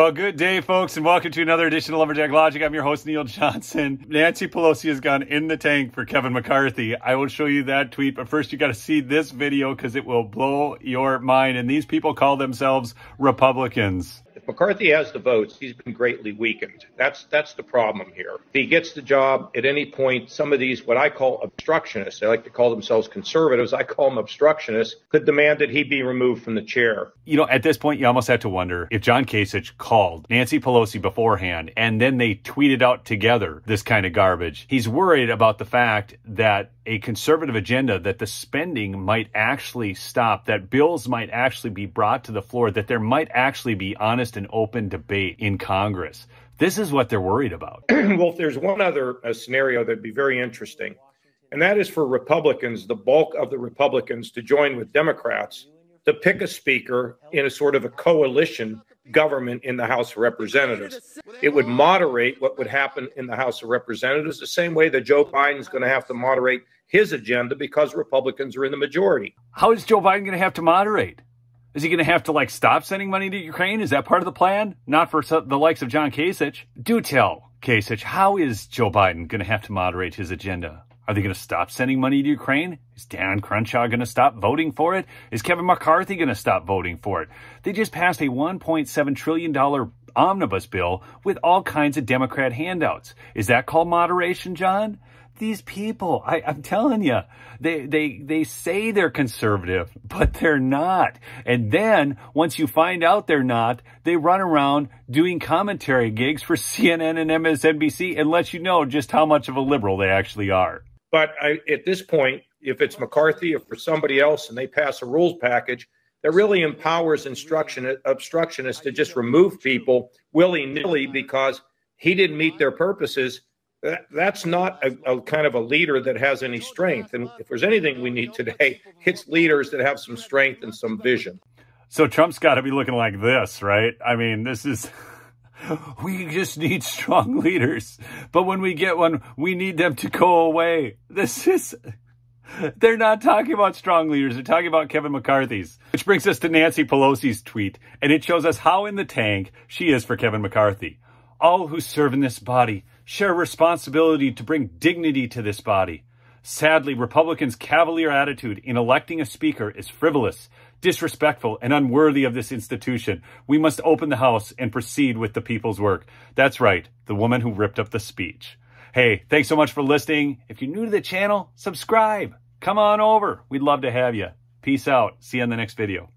Well, good day, folks, and welcome to another edition of Lumberjack Logic. I'm your host, Neil Johnson. Nancy Pelosi has gone in the tank for Kevin McCarthy. I will show you that tweet, but first you got to see this video because it will blow your mind. And these people call themselves Republicans. If McCarthy has the votes, he's been greatly weakened. That's the problem here. If he gets the job at any point, some of these, what I call obstructionists, they like to call themselves conservatives, I call them obstructionists, could demand that he be removed from the chair. You know, at this point, you almost have to wonder if John Kasich called Nancy Pelosi beforehand and then they tweeted out together this kind of garbage. He's worried about the fact that a conservative agenda, that the spending might actually stop, that bills might actually be brought to the floor, that there might actually be honest and open debate in Congress. This is what they're worried about. Well, there's one other scenario that'd be very interesting, and that is for Republicans, the bulk of the Republicans, to join with Democrats to pick a speaker in a sort of a coalition government in the House of Representatives. It would moderate what would happen in the House of Representatives the same way that Joe Biden is going to have to moderate his agenda because Republicans are in the majority. How is Joe Biden going to have to moderate? Is he going to have to, stop sending money to Ukraine? Is that part of the plan? Not for the likes of John Kasich. Do tell, Kasich, how is Joe Biden going to have to moderate his agenda? Are they going to stop sending money to Ukraine? Is Dan Crenshaw going to stop voting for it? Is Kevin McCarthy going to stop voting for it? They just passed a $1.7 trillion omnibus bill with all kinds of Democrat handouts. Is that called moderation, John? These people, I'm telling you, they say they're conservative, but they're not. And then once you find out they're not, they run around doing commentary gigs for CNN and MSNBC and let you know just how much of a liberal they actually are. But at this point, if it's McCarthy or for somebody else and they pass a rules package that really empowers obstructionists to just remove people willy-nilly because he didn't meet their purposes, that's not a kind of a leader that has any strength. And if there's anything we need today, it's leaders that have some strength and some vision. So Trump's got to be looking like this, right? I mean, this is... We just need strong leaders. But when we get one, we need them to go away. They're not talking about strong leaders. They're talking about Kevin McCarthy's. Which brings us to Nancy Pelosi's tweet. And it shows us how in the tank she is for Kevin McCarthy. All who serve in this body share a responsibility to bring dignity to this body. Sadly, Republicans' cavalier attitude in electing a speaker is frivolous, disrespectful, and unworthy of this institution. We must open the House and proceed with the people's work. That's right, the woman who ripped up the speech. Hey, thanks so much for listening. If you're new to the channel, subscribe. Come on over. We'd love to have you. Peace out. See you on the next video.